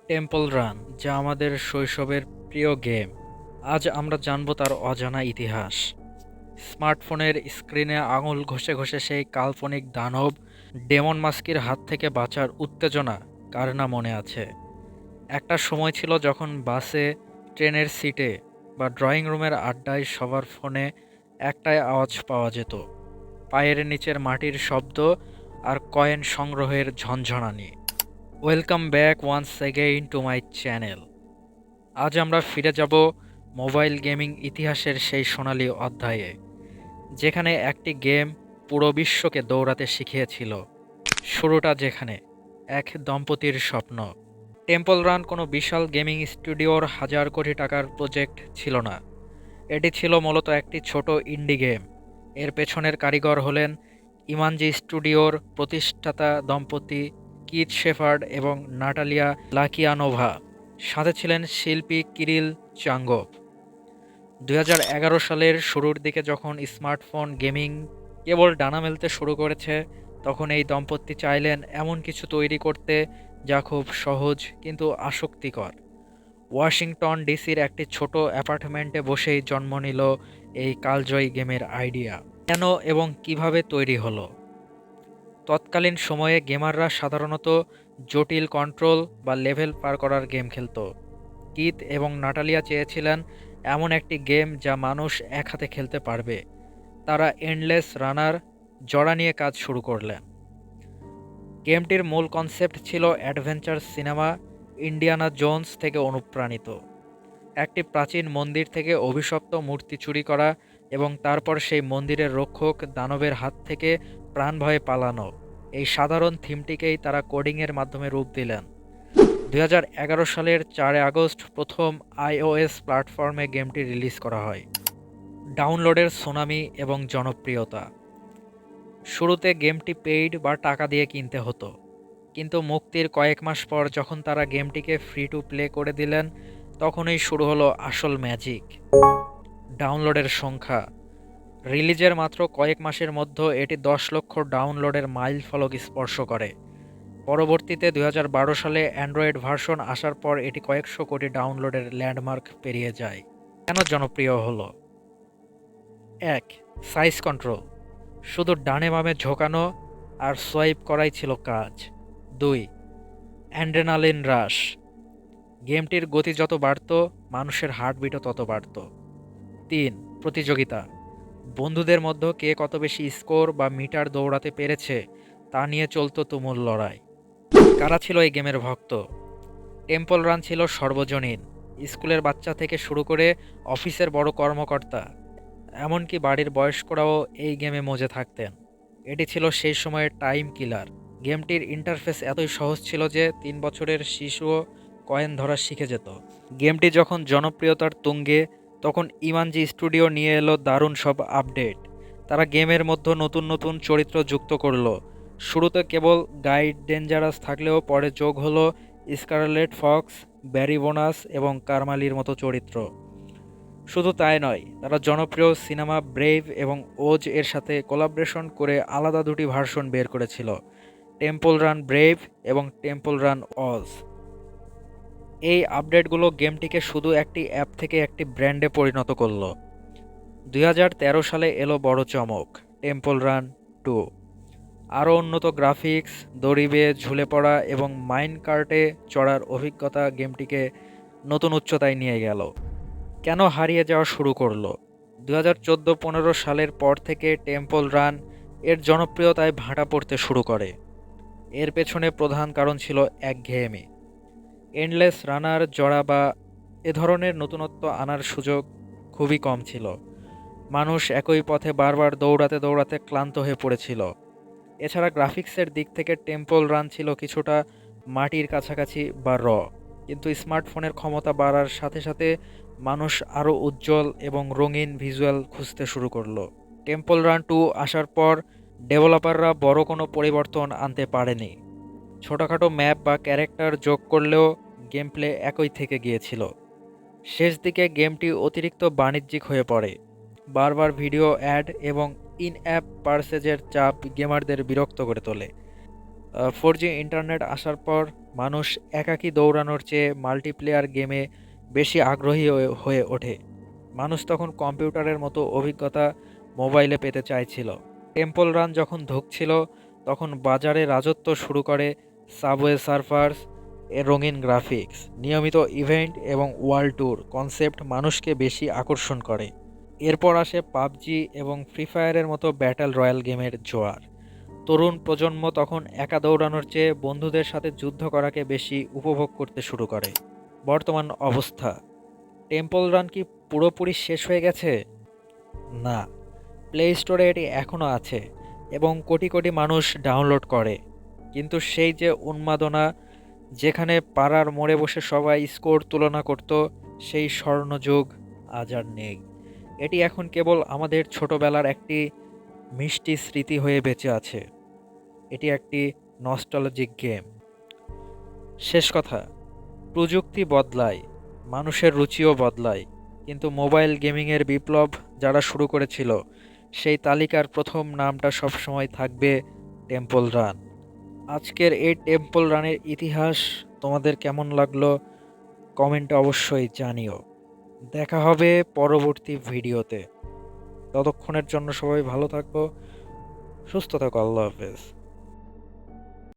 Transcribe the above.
Temple run, যা আমাদের শৈশবের প্রিয় গেম। আজ আমরা জানব তার অজানা ইতিহাস। স্মার্টফোনের স্ক্রিনে আঙুল ঘষে ঘষে সেই কাল্পনিক দানব ডেমন মাস্কির হাত থেকে বাঁচার উত্তেজনা কার না মনে আছে। একটা সময় ছিল যখন বাসে, ট্রেনের সিটে বা ড্রয়িং রুমের আড্ডায় সবার ফোনে একটাই আওয়াজ পাওয়া যেত, পায়ের নিচের মাটির শব্দ আর কয়েন সংগ্রহের ঝনঝনানি। Welcome back once again to my channel. আজ আমরা ফিরে যাব মোবাইল গেমিং ইতিহাসের সেই সোনালী অধ্যায়ে, যেখানে একটি গেম পুরো বিশ্বকে দৌড়াতে শিখিয়েছিল। শুরুটা যেখানে, এক দম্পতির স্বপ্ন। টেম্পল রান কোনো বিশাল গেমিং স্টুডিওর হাজার কোটি টাকার প্রজেক্ট ছিল না। এটি ছিল মূলত একটি ছোট ইন্ডি গেম। এর পেছনের কারিগর হলেন ইমানজি স্টুডিওর প্রতিষ্ঠাতা দম্পতি কিথ শেফার্ড এবং নাটালিয়া লাকিয়ানোভা। সাথে ছিলেন শিল্পী কিরিল চাঙ্গোভ। ২০১১ সালের শুরুর দিকে যখন স্মার্টফোন গেমিং কেবল ডানা মেলতে শুরু করেছে, তখন এই দম্পতি চাইলেন এমন কিছু তৈরি করতে যা খুব সহজ কিন্তু আসক্তিকর। ওয়াশিংটন ডিসির একটি ছোট অ্যাপার্টমেন্টে বসেই জন্ম নিল এই কালজয়ী গেমের আইডিয়া। কেন এবং কিভাবে তৈরি হলো? তৎকালীন সময়ে গেমাররা সাধারণত জটিল কন্ট্রোল বা লেভেল পার করার গেম খেলত। কিথ এবং নাটালিয়া চেয়েছিলেন এমন একটি গেম যা মানুষ এক হাতে খেলতে পারবে। তারা এন্ডলেস রানার জড়া নিয়ে কাজ শুরু করলেন। গেমটির মূল কনসেপ্ট ছিল অ্যাডভেঞ্চার সিনেমা ইন্ডিয়ানা জোন্স থেকে অনুপ্রাণিত। একটি প্রাচীন মন্দির থেকে অভিশপ্ত মূর্তি চুরি করা এবং তারপর সেই মন্দিরের রক্ষক দানবের হাত থেকে প্রাণভয়ে পালানো। এই সাধারণ থিমটিকেই তারা কোডিংয়ের মাধ্যমে রূপ দিলেন। ২০১১ সালের ৪ আগস্ট প্রথম iOS প্ল্যাটফর্মে গেমটি রিলিজ করা হয়। ডাউনলোডের সুনামি এবং জনপ্রিয়তা। শুরুতে গেমটি পেইড বা টাকা দিয়ে কিনতে হতো, কিন্তু মুক্তির কয়েক মাস পর যখন তারা গেমটিকে ফ্রি টু প্লে করে দিলেন, তখনই শুরু হলো আসল ম্যাজিক। ডাউনলোডের সংখ্যা। রিলিজের মাত্র কয়েক মাসের মধ্যে এটি ১০ লক্ষ ডাউনলোডের মাইল ফলক স্পর্শ করে। পরবর্তীতে ২০১২ সালে অ্যান্ড্রয়েড ভার্সন আসার পর এটি কয়েকশো কোটি ডাউনলোডের ল্যান্ডমার্ক পেরিয়ে যায়। কেন জনপ্রিয় হলো? ১. Size control. শুধু ডানে বামে ঝোঁকানো আর সোয়াইপ করাই ছিল কাজ। ২. Adrenaline rush. গেমটির গতি যত বাড়ত, মানুষের হার্টবিটও তত বাড়ত। ৩. প্রতিযোগিতা। বন্ধুদের মধ্যে কে কত বেশি স্কোর বা মিটার দৌড়াতে পেরেছে তা নিয়ে চলত তুমুল লড়াই। কারা ছিল এই গেমের ভক্ত? টেম্পল রান ছিল সর্বজনীন। স্কুলের বাচ্চা থেকে শুরু করে অফিসের বড় কর্মকর্তা, এমনকি বাড়ির বয়স্করাও এই গেমে মজে থাকতেন। এটি ছিল সেই সময়ের টাইম কিলার। গেমটির ইন্টারফেস এতই সহজ ছিল যে ৩ বছরের শিশুও কয়েন ধরা শিখে যেত। গেমটি যখন জনপ্রিয়তার তুঙ্গে, তখন ইমানজি স্টুডিও নিয়ে এলো দারুণ সব আপডেট। তারা গেমের মধ্যে নতুন নতুন চরিত্র যুক্ত করলো। শুরুতে কেবল গাইড ডেঞ্জারাস থাকলেও পরে যোগ হলো স্কারলেট ফক্স, ব্যারি বোনাস এবং কারমালির মতো চরিত্র। শুধু তাই নয়, তারা জনপ্রিয় সিনেমা ব্রেভ এবং ওজ এর সাথে কোলাবরেশন করে আলাদা দুটি ভার্সন বের করেছিল, টেম্পল রান ব্রেভ এবং টেম্পল রান অজ। এই আপডেটগুলো গেমটিকে শুধু একটি অ্যাপ থেকে একটি ব্র্যান্ডে পরিণত করল। ২০১৩ সালে এলো বড় চমক, টেম্পল রান 2। আরও উন্নত গ্রাফিক্স, দড়ি বেয়ে ঝুলে পড়া এবং মাইন কার্টে চড়ার অভিজ্ঞতা গেমটিকে নতুন উচ্চতায় নিয়ে গেল। কেন হারিয়ে যাওয়া শুরু করলো? ২০১৪-১৫ সালের পর থেকে টেম্পল রান এর জনপ্রিয়তায় ভাটা পড়তে শুরু করে। এর পেছনে প্রধান কারণ ছিল একঘেয়েমি। এন্ডলেস রানার জড়া বা এ ধরনের নতুনত্ব আনার সুযোগ খুবই কম ছিল। মানুষ একই পথে বারবার দৌড়াতে দৌড়াতে ক্লান্ত হয়ে পড়েছিল। এছাড়া গ্রাফিক্সের দিক থেকে টেম্পল রান ছিল কিছুটা মাটির কাছাকাছি বা কিন্তু স্মার্টফোনের ক্ষমতা বাড়ার সাথে সাথে মানুষ আরও উজ্জ্বল এবং রঙিন ভিজুয়াল খুঁজতে শুরু করলো। টেম্পল রান 2 আসার পর ডেভেলপাররা বড় কোনো পরিবর্তন আনতে পারেনি। ছোটোখাটো ম্যাপ বা ক্যারেক্টার যোগ করলেও গেম প্লে একই থেকে গিয়েছিল। শেষ দিকে গেমটি অতিরিক্ত বাণিজ্যিক হয়ে পড়ে। বারবার ভিডিও অ্যাড এবং ইন অ্যাপ পারচেজের চাপ গেমারদের বিরক্ত করে তোলে। 4G ইন্টারনেট আসার পর মানুষ একাকী দৌড়ানোর চেয়ে মাল্টিপ্লেয়ার গেমে বেশি আগ্রহী হয়ে ওঠে। মানুষ তখন কম্পিউটারের মতো অভিজ্ঞতা মোবাইলে পেতে চাইছিল। টেম্পল রান যখন ধুঁকছিল তখন বাজারে রাজত্ব শুরু করে সাবওয়ে সার্ফার্স এর রঙিন গ্রাফিক্স, নিয়মিত ইভেন্ট এবং ওয়ার্ল্ড ট্যুর কনসেপ্ট মানুষকে বেশি আকর্ষণ করে। এরপর আসে পাবজি এবং ফ্রি ফায়ারের মতো ব্যাটল রয়্যাল গেমের জোয়ার। তরুণ প্রজন্ম তখন একা দৌড়ানোর চেয়ে বন্ধুদের সাথে যুদ্ধ করাকে বেশি উপভোগ করতে শুরু করে। বর্তমান অবস্থা, টেম্পল রান কি পুরোপুরি শেষ হয়ে গেছে? না, প্লে স্টোরে এটি এখনও আছে এবং কোটি কোটি মানুষ ডাউনলোড করে। কিন্তু সেই যে উন্মাদনা, যেখানে পাড়ার মোড়ে বসে সবাই স্কোর তুলনা করত, সেই স্বর্ণযুগ আজ আর নেই। এটি এখন কেবল আমাদের ছোটবেলার একটি মিষ্টি স্মৃতি হয়ে বেঁচে আছে। এটি একটি নস্টালজিক গেম। শেষ কথা, প্রযুক্তি বদলায়, মানুষের রুচিও বদলায়, কিন্তু মোবাইল গেমিংয়ের বিপ্লব যারা শুরু করেছিল সেই তালিকার প্রথম নামটা সবসময় থাকবে টেম্পল রান। আজকের এই টেম্পল রানের ইতিহাস তোমাদের কেমন লাগলো কমেন্টে অবশ্যই জানিও। দেখা হবে পরবর্তী ভিডিওতে। ততক্ষণের জন্য সবাই ভালো থাকো, সুস্থ থাকো। আল্লাহ হাফেজ।